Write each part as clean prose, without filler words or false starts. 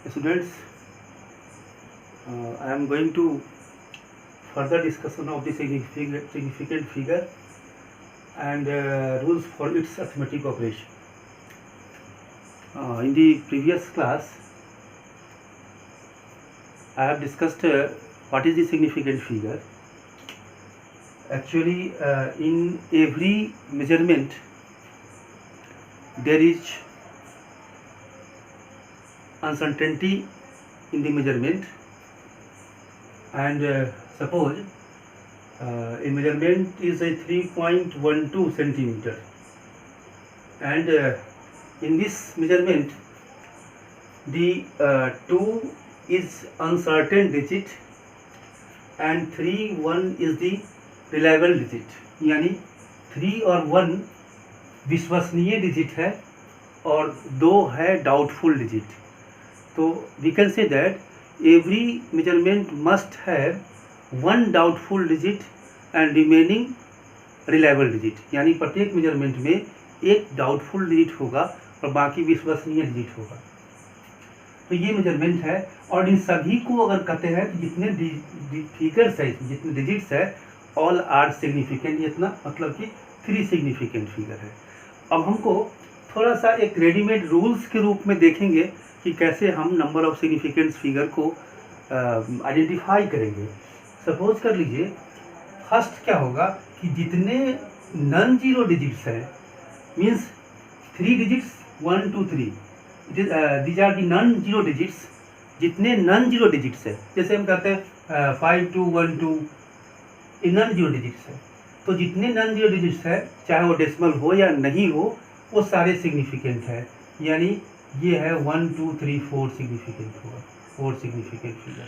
Students, I am going to further discussion of the significant figure and rules for its arithmetic operation. In the previous class, I have discussed what is the significant figure. Actually, in every measurement, there is uncertainty in the measurement, and suppose a measurement is a 3.12 centimeter, and in this measurement the 2 is uncertain digit and 3 1 is the reliable digit, यानी 3 और 1 विश्वसनीय digit है और 2 है doubtful digit. तो we can say that every measurement must have 1 doubtful digit and remaining reliable digit, यानी प्रत्येक measurement में एक डाउटफुल डिजिट होगा और बाकी विश्वसनीय डिजिट होगा. तो ये मेजरमेंट है और इन सभी को अगर कहते हैं कि जितने फिगर्स है, जितने डिजिट्स है, ऑल आर सिग्निफिकेंट, इतना मतलब कि 3 सिग्निफिकेंट फिगर है. अब हमको थोड़ा सा एक रेडीमेड रूल्स के रूप में देखेंगे कि कैसे हम नंबर ऑफ सिग्निफिकेंट फिगर को आइडेंटिफाई करेंगे. सपोज कर लीजिए फर्स्ट क्या होगा कि जितने नॉन जीरो डिजिट्स हैं, means 3 digits 1 2 3, these are the non zero digits. जितने नॉन जीरो डिजिट्स है, जैसे हम कहते हैं 5 2 1 2, ये नॉन जीरो डिजिट्स है. तो जितने नॉन जीरो डिजिट्स है, चाहे वो डेसिमल हो या नहीं हो, वो सारे सिग्निफिकेंट है. यानी ये है 1 2 3 4 सिग्निफिकेंट होगा, 4 सिग्निफिकेंट फिगर.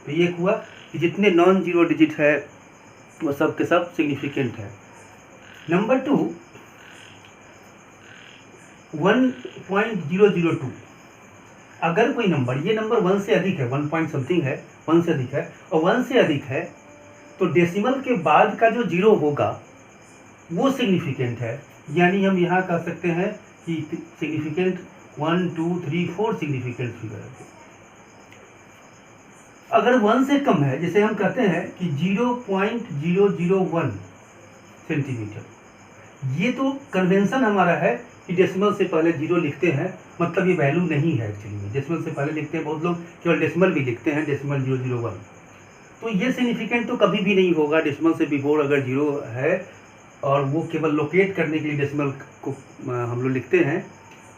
तो ये हुआ कि जितने नॉन जीरो डिजिट है वो सब के सब सिग्निफिकेंट है. नंबर 2 1.002. अगर कोई नंबर, ये नंबर 1 से अधिक है, 1 पॉइंट समथिंग है, 1 से अधिक है और 1 से अधिक है, तो डेसिमल के बाद का जो जीरो होगा वो सिग्निफिकेंट है. यानी हम यहाँ कह सकते हैं कि सिग्निफिकेंट 1 2 3 4 सिग्निफिकेंट फिगर है. अगर 1 से कम है, जैसे हम कहते हैं कि 0.001 सेंटीमीटर, ये तो कन्वेंशन हमारा है कि डेसिमल से पहले जीरो लिखते हैं, मतलब ये वैल्यू नहीं है. एक्चुअली में डेसिमल से पहले लिखते हैं, बहुत लोग केवल डेसिमल भी लिखते हैं, डेसिमल 001. तो ये सिग्निफिकेंट तो कभी भी नहीं होगा. डेसिमल से बिफोर अगर जीरो है और वो केवल लोकेट करने के लिए डेसिमल को हम लोग लिखते हैं,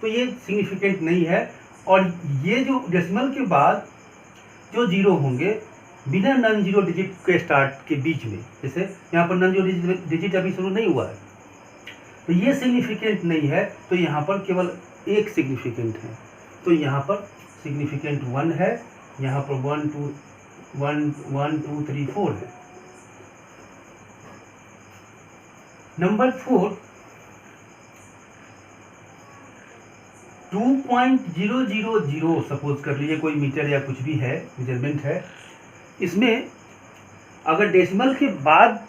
तो ये सिग्निफिकेंट नहीं है. और ये जो डेसिमल के बाद जो जीरो होंगे बिना नॉन जीरो डिजिट के स्टार्ट के बीच में, जैसे यहाँ पर नॉन जीरो डिजिट अभी शुरू नहीं हुआ है, तो ये सिग्निफिकेंट नहीं है. तो यहाँ पर केवल एक सिग्निफिकेंट है. तो यहाँ पर सिग्निफिकेंट 1 है, यहाँ पर 1 2 3 4 है. नंबर 4 2.000, सपोज कर लीजिए कोई मीटर या कुछ भी है, मेजरमेंट है. इसमें अगर डेसिमल के बाद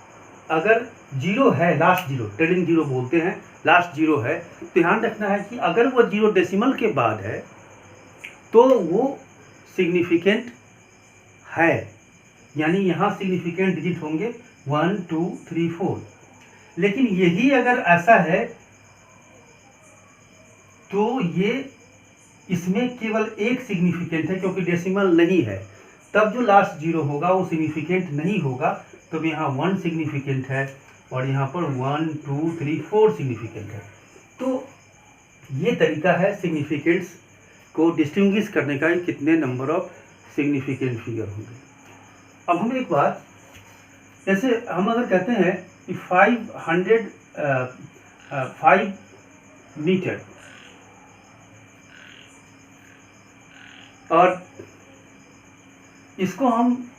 अगर जीरो है, लास्ट जीरो, ट्रेलिंग जीरो बोलते हैं, लास्ट जीरो है, तो ध्यान रखना है कि अगर वो जीरो डेसिमल के बाद है तो वो सिग्निफिकेंट है. यानी यहाँ सिग्निफिकेंट डिजिट होंगे 1 2 3 4. लेकिन यही अगर ऐसा है तो ये इसमें केवल एक सिग्निफिकेंट है, क्योंकि डेसिमल नहीं है. तब जो लास्ट जीरो होगा वो सिग्निफिकेंट नहीं होगा. तब यहाँ 1 सिग्निफिकेंट है और यहाँ पर 1 2 3 4 सिग्निफिकेंट है. तो ये तरीका है सिग्निफिकेंट्स को डिस्टिंग्विश करने का, कितने नंबर ऑफ सिग्निफिकेंट फिगर होंगे. अब हम एक बात, जैसे हम अगर कहते हैं कि 5 मीटर और इसको हम,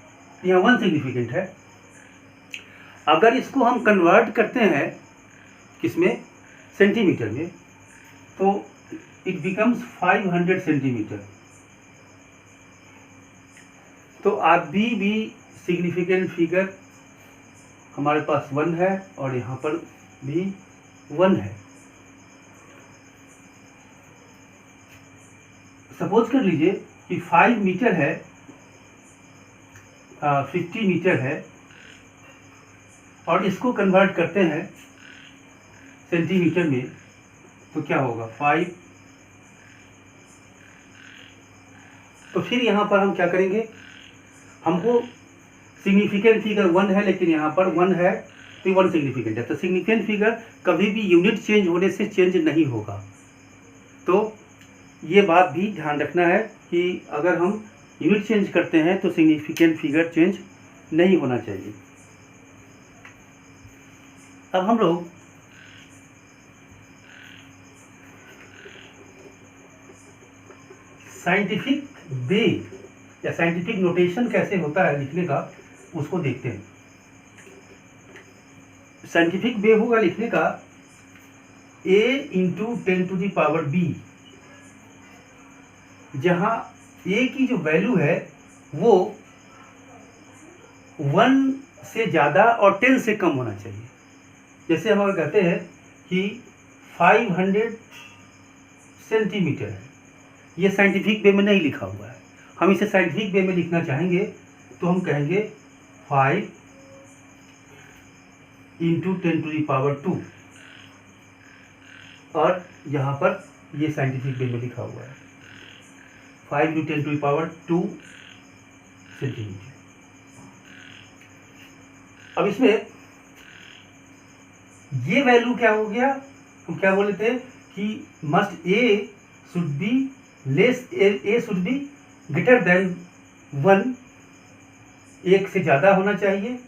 यहाँ 1 सिग्निफिकेंट है, अगर इसको हम कन्वर्ट करते हैं किसमें, सेंटीमीटर में, तो इट बिकम्स 500 सेंटीमीटर. तो अभी भी सिग्निफिकेंट फिगर हमारे पास 1 है और यहाँ पर भी 1 है. सपोज कर लीजिए कि 5 मीटर है, 50 मीटर है, और इसको कन्वर्ट करते हैं सेंटीमीटर में, तो क्या होगा 5। तो फिर यहाँ पर हम क्या करेंगे, हमको सिग्निफिकेंट फिगर 1 है, लेकिन यहाँ पर 1 है तो 1 सिग्निफिकेंट है, तो सिग्निफिकेंट फिगर कभी भी यूनिट चेंज होने से चेंज नहीं होगा। तो ये बात भी ध्यान रखना है कि अगर हम यूनिट चेंज करते हैं तो सिग्निफिकेंट फिगर चेंज नहीं होना चाहिए। अब हम लोग साइंटिफिक वे या साइंटिफिक नोटेशन कैसे होता है लिखने का, उसको देखते हैं। साइंटिफिक वे होगा लिखने का a इंटू 10⁻⁵, जहां a की जो वैल्यू है वो 1 से ज़्यादा और 10 से कम होना चाहिए। जैसे हम अगर कहते हैं कि 500 सेंटीमीटर है, ये साइंटिफिक वे में नहीं लिखा हुआ है, हम इसे साइंटिफिक वे में लिखना चाहेंगे तो हम कहेंगे 5 इंटू 10⁻², और यहाँ पर ये साइंटिफिक वे में लिखा हुआ है 5 इंटू 10⁻² सेंटीमीटर। अब इसमें ये वैल्यू क्या हो गया, हम क्या बोले थे कि must A should be less, A should be greater than 1, 1 से ज़्यादा होना चाहिए,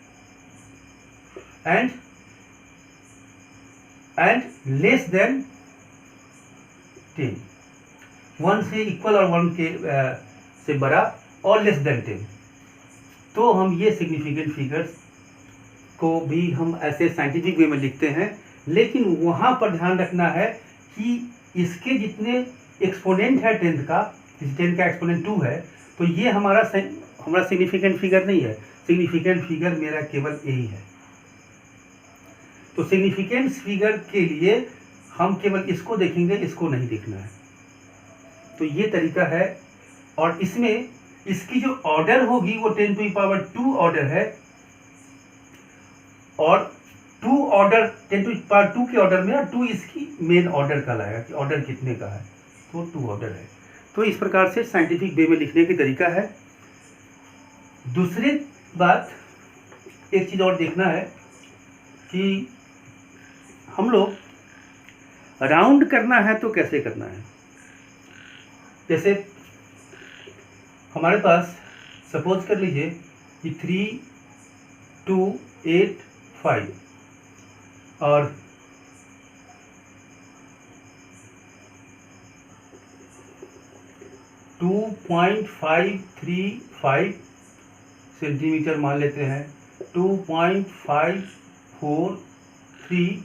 एंड लेस देन 10, 1 से इक्वल और 1 के से बड़ा और लेस देन 10। तो हम ये सिग्निफिकेंट फिगर्स को भी हम ऐसे साइंटिफिक वे में लिखते हैं, लेकिन वहाँ पर ध्यान रखना है कि इसके जितने एक्सपोनेंट है 10 का, 10 का एक्सपोनेंट 2 है, तो ये हमारा सिग्निफिकेंट फिगर नहीं है, सिग्निफिकेंट फिगर मेरा केवल यही है। तो सिग्निफिकेंस फिगर के लिए हम केवल इसको देखेंगे, इसको नहीं देखना है। तो ये तरीका है, और इसमें इसकी जो ऑर्डर होगी वो 10⁻² ऑर्डर है, और 2 ऑर्डर 10⁻² के ऑर्डर में, और 2 इसकी मेन ऑर्डर का लाएगा कि ऑर्डर कितने का है, तो 2 ऑर्डर है। तो इस प्रकार से साइंटिफिक वे में लिखने की तरीका है। दूसरी बात, एक चीज़ और देखना है कि हम लोग राउंड करना है तो कैसे करना है। जैसे हमारे पास सपोज कर लीजिए कि 3, 2, 8, 5 और 2.535 सेंटीमीटर मान लेते हैं, 2.543,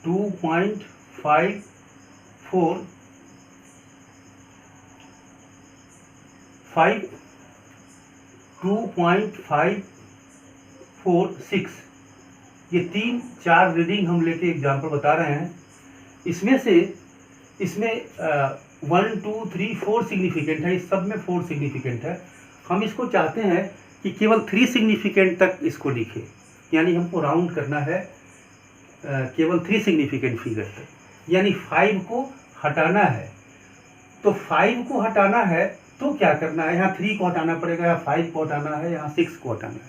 2.545, 2.546, ये 3-4 रीडिंग हम लेके एग्जाम्पल बता रहे हैं। इसमें 1, 2, 3, 4 सिग्निफिकेंट है, इस सब में 4 सिग्निफिकेंट है। हम इसको चाहते हैं कि केवल 3 सिग्निफिकेंट तक इसको लिखे, यानी हमको राउंड करना है केवल 3 सिग्निफिकेंट फिगर तक, यानी 5 को हटाना है। तो 5 को हटाना है तो क्या करना है, यहाँ 3 को हटाना पड़ेगा, यहाँ 5 को हटाना है, यहाँ 6 को हटाना है।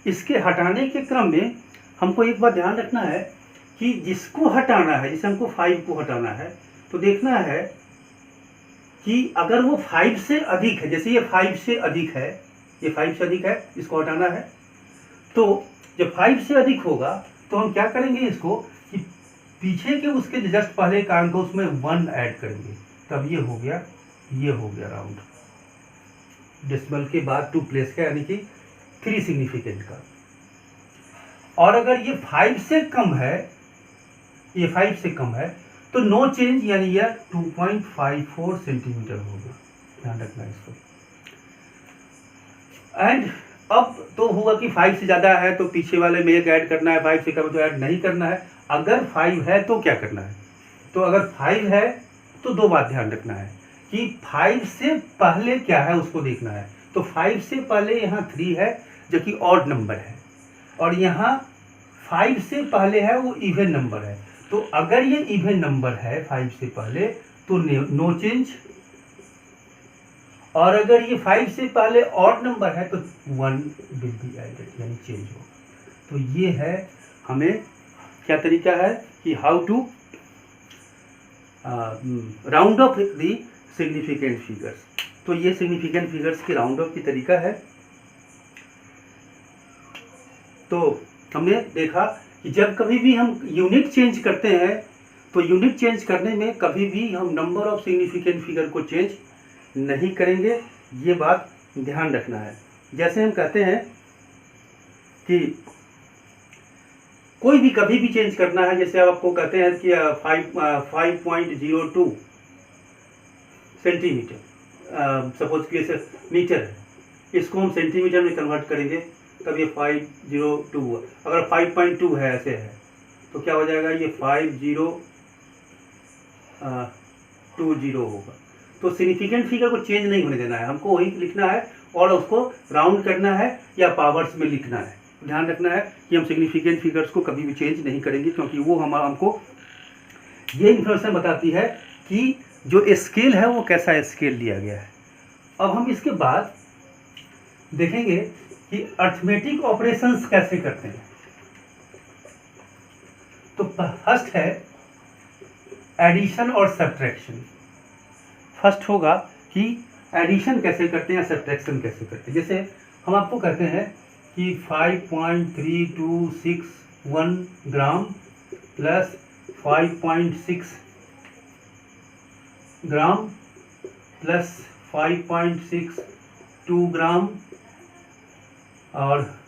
इसके हटाने के क्रम में हमको एक बात ध्यान रखना है कि जिसको हटाना है, जैसे हमको 5 को हटाना है, तो देखना है कि अगर वो 5 से अधिक है, जैसे ये 5 से अधिक है, ये 5 से अधिक है, इसको हटाना है, तो जब 5 से अधिक होगा तो हम क्या करेंगे इसको कि पीछे के उसके जस्ट पहले का अंक उसमें 1 ऐड करेंगे, तब ये हो गया राउंड, डेसिमल के बाद 2 प्लेस का, यानी कि 3 सिग्निफिकेंट का। और अगर ये 5 से कम है, ये 5 से कम है, तो नो चेंज, यानी यह 2.54 सेंटीमीटर होगा, ध्यान रखना इसको। एंड अब तो हुआ कि 5 से ज़्यादा है तो पीछे वाले में 1 ऐड करना है, 5 से कम तो ऐड नहीं करना है। अगर 5 है तो क्या करना है, तो अगर 5 है तो 2 बात ध्यान रखना है कि 5 से पहले क्या है उसको देखना है। तो 5 से पहले यहाँ 3 है जो कि ऑड नंबर है, और यहाँ 5 से पहले है वो इवन नंबर है। तो अगर ये इवन नंबर है 5 से पहले तो नो चेंज, और अगर ये 5 से पहले ऑड नंबर है तो 1 विल बी एडेड, यानी चेंज होगा। तो ये है हमें क्या तरीका है कि how to round off the significant figures. तो ये सिग्निफिकेंट फिगर्स के राउंड ऑफ की तरीका है। तो हमने देखा कि जब कभी भी हम यूनिट चेंज करते हैं तो यूनिट चेंज करने में कभी भी हम नंबर ऑफ सिग्निफिकेंट फिगर को चेंज नहीं करेंगे, ये बात ध्यान रखना है। जैसे हम कहते हैं कि कोई भी कभी भी चेंज करना है, जैसे आपको कहते हैं कि 5.02 सेंटीमीटर, सपोज कि ऐसे मीटर है, इसको हम सेंटीमीटर में कन्वर्ट करेंगे तब ये 502 हुआ। अगर 5.2 है ऐसे है तो क्या हो जाएगा, ये 5020 होगा। तो सिग्निफिकेंट फिगर को चेंज नहीं होने देना है, हमको वही लिखना है और उसको राउंड करना है या पावर्स में लिखना है। ध्यान रखना है कि हम सिग्निफिकेंट फिगर्स को कभी भी चेंज नहीं करेंगे, क्योंकि वो हमको ये इन्फॉर्मेशन बताती है कि जो स्केल है वो कैसा स्केल लिया गया है। अब हम इसके बाद देखेंगे कि अर्थमेटिक ऑपरेशंस कैसे करते हैं। तो फर्स्ट है एडिशन और सब्ट्रैक्शन। फर्स्ट होगा कि एडिशन कैसे करते हैं, सब्ट्रैक्शन कैसे करते हैं। जैसे हम आपको कहते हैं कि 5.3261 ग्राम प्लस 5.6 ग्राम प्लस 5.62 ग्राम, और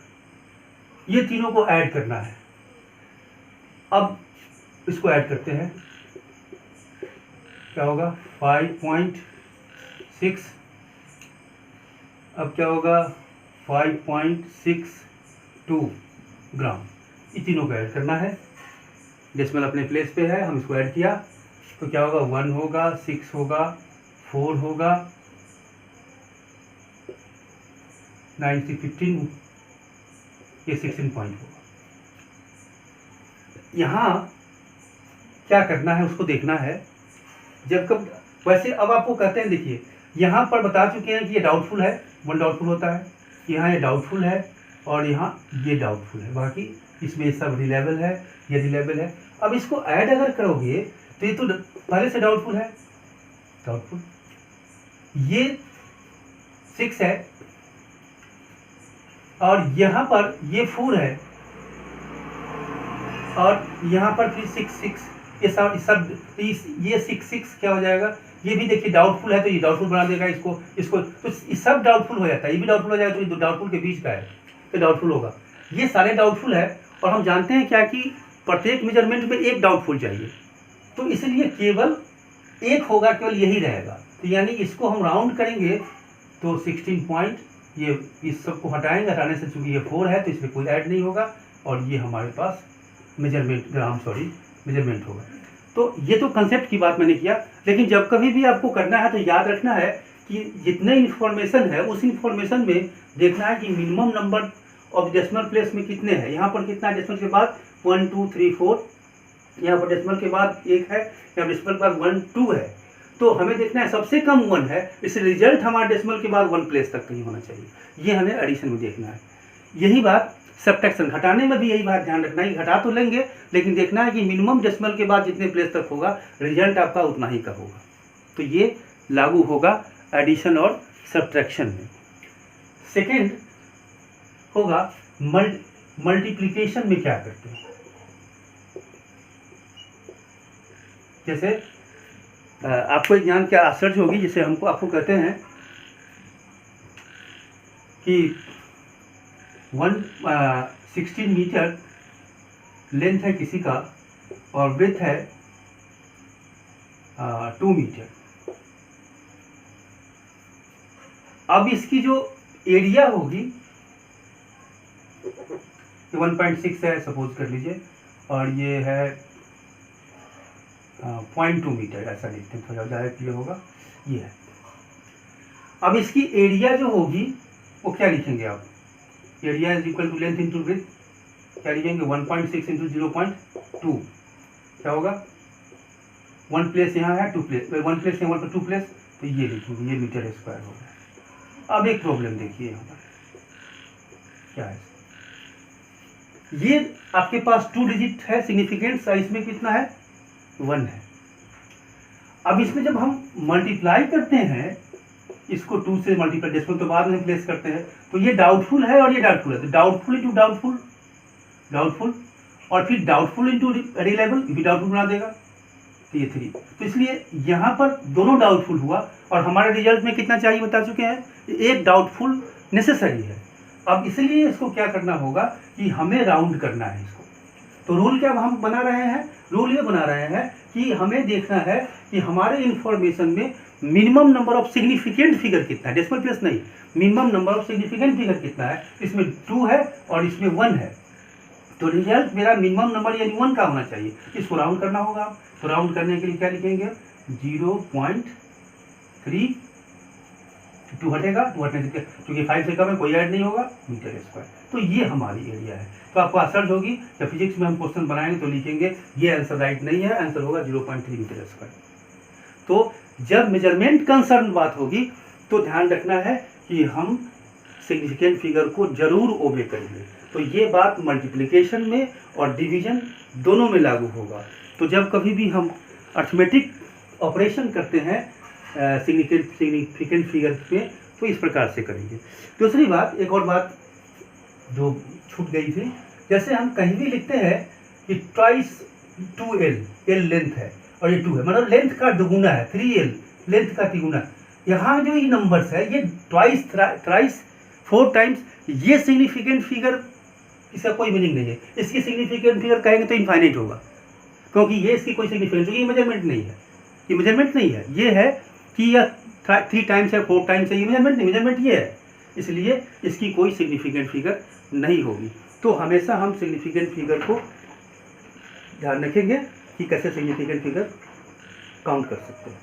ये तीनों को ऐड करना है। अब इसको ऐड करते हैं, क्या होगा 5.6, अब क्या होगा 5.62 ग्राम, ये तीनों को ऐड करना है। डेसिमल अपने प्लेस पे है, हम इसको ऐड किया तो क्या होगा 1 होगा, 6 होगा, 4 होगा, 9 से 15, ये 16 पॉइंट होगा। यहाँ क्या करना है उसको देखना है। जब कब वैसे अब आपको कहते हैं, देखिए यहाँ पर बता चुके हैं कि ये डाउटफुल है, 1 डाउटफुल होता है, यहाँ ये डाउटफुल है और यहाँ ये डाउटफुल है, बाकी इसमें सब रिलेबल है, ये रिलेबल है। अब इसको ऐड अगर करोगे तो ये तो पहले से डाउटफुल है, डाउटफुल, ये 6 है और यहाँ पर ये 4 है और यहाँ पर फिर 6, ये सब ये 6 क्या हो जाएगा, ये भी देखिए डाउटफुल है तो ये डाउटफुल बना देगा इसको, तो ये सब डाउटफुल हो जाता है, ये भी डाउटफुल हो जाएगा, तो ये डाउटफुल के बीच का है तो डाउटफुल होगा। ये सारे डाउटफुल है और हम जानते हैं क्या कि प्रत्येक मेजरमेंट में एक डाउटफुल चाहिए, तो इसलिए केवल एक होगा, केवल यही रहेगा। तो यानी इसको हम राउंड करेंगे तो 16 पॉइंट, ये इस सब को हटाएंगे, हटाने से चूंकि ये 4 है तो इसमें कोई ऐड नहीं होगा और ये हमारे पास मेजरमेंट मेजरमेंट होगा। तो ये तो कंसेप्ट की बात मैंने किया, लेकिन जब कभी भी आपको करना है तो याद रखना है कि जितने इन्फॉर्मेशन है उस इन्फॉर्मेशन में देखना है कि minimum number of decimal place में कितने हैं। यहाँ पर कितना है, डेसिमल के बाद 1 2 3 4, यहाँ पर डेसिमल के बाद 1 है, यहाँ डेसिमल के बाद 1 2 है, तो हमें देखना है सबसे कम 1 है, इसलिए रिजल्ट हमारे डेसिमल के बाद 1 प्लेस तक कहीं होना चाहिए। ये हमें एडिशन में देखना है। यही बात सब्ट्रैक्शन, घटाने में भी यही बात ध्यान रखना है, घटा तो लेंगे लेकिन देखना है कि मिनिमम डेसिमल के बाद जितने प्लेस तक होगा रिजल्ट आपका उतना ही का होगा। तो ये लागू होगा एडिशन और सब्ट्रैक्शन में। सेकेंड होगा मल्टीप्लिकेशन में क्या करते हैं। जैसे आपको एक ज्ञान क्या आश्चर्य होगी, जैसे आपको कहते हैं कि 16 मीटर लेंथ है किसी का और ब्रेथ है 2 मीटर। अब इसकी जो एरिया होगी 1.6 है सपोज कर लीजिए, और ये है 0.2 मीटर, ऐसा लिखते हैं थोड़ा ज़्यादा क्लियर होगा। ये है। अब इसकी एरिया जो होगी वो क्या लिखेंगे आप, area is equal to length into breadth, क्या लिखेंगे 1.6 इंटू 0.2, क्या होगा 1 प्लेस यहाँ है 2 प्लेस, 1 प्लेस यहाँ पर 2 प्लेस, तो ये लिखेंगे, ये मीटर स्क्वायर होगा। अब एक प्रॉब्लम देखिए यहाँ पर क्या है, ये आपके पास 2 डिजिट है सिग्निफिकेंस, इसमें कितना है 1 है। अब इसमें जब हम मल्टीप्लाई करते हैं इसको 2 से मल्टीप्लाई, डेसिमल तो बाद में प्लेस करते हैं, तो ये डाउटफुल है और ये डाउटफुल है, तो डाउटफुल इंटू डाउटफुल, डाउटफुल, और फिर डाउटफुल इंटू रिलायबल भी डाउटफुल बना देगा, तो ये 3। तो इसलिए यहाँ पर दोनों डाउटफुल हुआ और हमारे रिजल्ट में कितना चाहिए बता चुके हैं, एक डाउटफुल नेसेसरी है। अब इसलिए इसको क्या करना होगा कि हमें राउंड करना है इसको। तो रूल क्या हम बना रहे हैं, रूल ये बना रहे हैं कि हमें देखना है कि हमारे इंफॉर्मेशन में minimum number of significant figure कितना है, डेसिमल प्लेस नहीं, minimum number of significant figure कितना है, इसमें 2 है और इसमें 1 है, तो रिजल्ट मेरा मिनिमम नंबर यानी 1 का होना चाहिए, इसको राउंड करना होगा। तो राउंड करने के लिए क्या लिखेंगे 0.3, 2 हटेगा, 2 हटने से क्योंकि 5 से कम है कोई ऐड नहीं होगा, मीटर स्क्वायर। तो ये हमारी एरिया है। तो आपको असर्ट होगी, जब फिजिक्स में हम क्वेश्चन बनाएंगे तो लिखेंगे ये आंसर राइट नहीं है, आंसर होगा 0.3 मीटर स्क्वायर। तो जब मेजरमेंट कंसर्न बात होगी तो ध्यान रखना है कि हम सिग्निफिकेंट फिगर को जरूर ओबे करेंगे। तो ये बात मल्टीप्लिकेशन में और डिवीजन दोनों में लागू होगा। तो जब कभी भी हम अर्थमेटिक ऑपरेशन करते हैं सिग्निफिकेंट फिगर पे तो इस प्रकार से करेंगे। दूसरी बात, एक और बात जो छूट गई थी, जैसे हम कहीं भी लिखते हैं कि ट्वाइस 2l, l लेंथ है और ये 2 है, मतलब लेंथ का दुगुना है, 3l लेंथ का तिगुना। यहाँ जो ये नंबर्स है ये ट्वाइस, थ्राइस, 4 टाइम्स, ये सिग्निफिकेंट फिगर, इसका कोई मीनिंग नहीं है। इसकी सिग्निफिकेंट फिगर कहेंगे तो इनफाइनाइट होगा, क्योंकि ये इसकी कोई सिग्निफिकेंट, ये मेजरमेंट नहीं है, ये मेजरमेंट नहीं है, ये है कि यह 3 टाइम्स है, 4 टाइम्स है, ये मेजरमेंट नहीं, मेजरमेंट ये है, इसलिए इसकी कोई सिग्निफिकेंट फिगर नहीं होगी। तो हमेशा हम सिग्निफिकेंट फिगर को ध्यान रखेंगे कि कैसे सिग्निफिकेंट फिगर काउंट कर सकते हैं।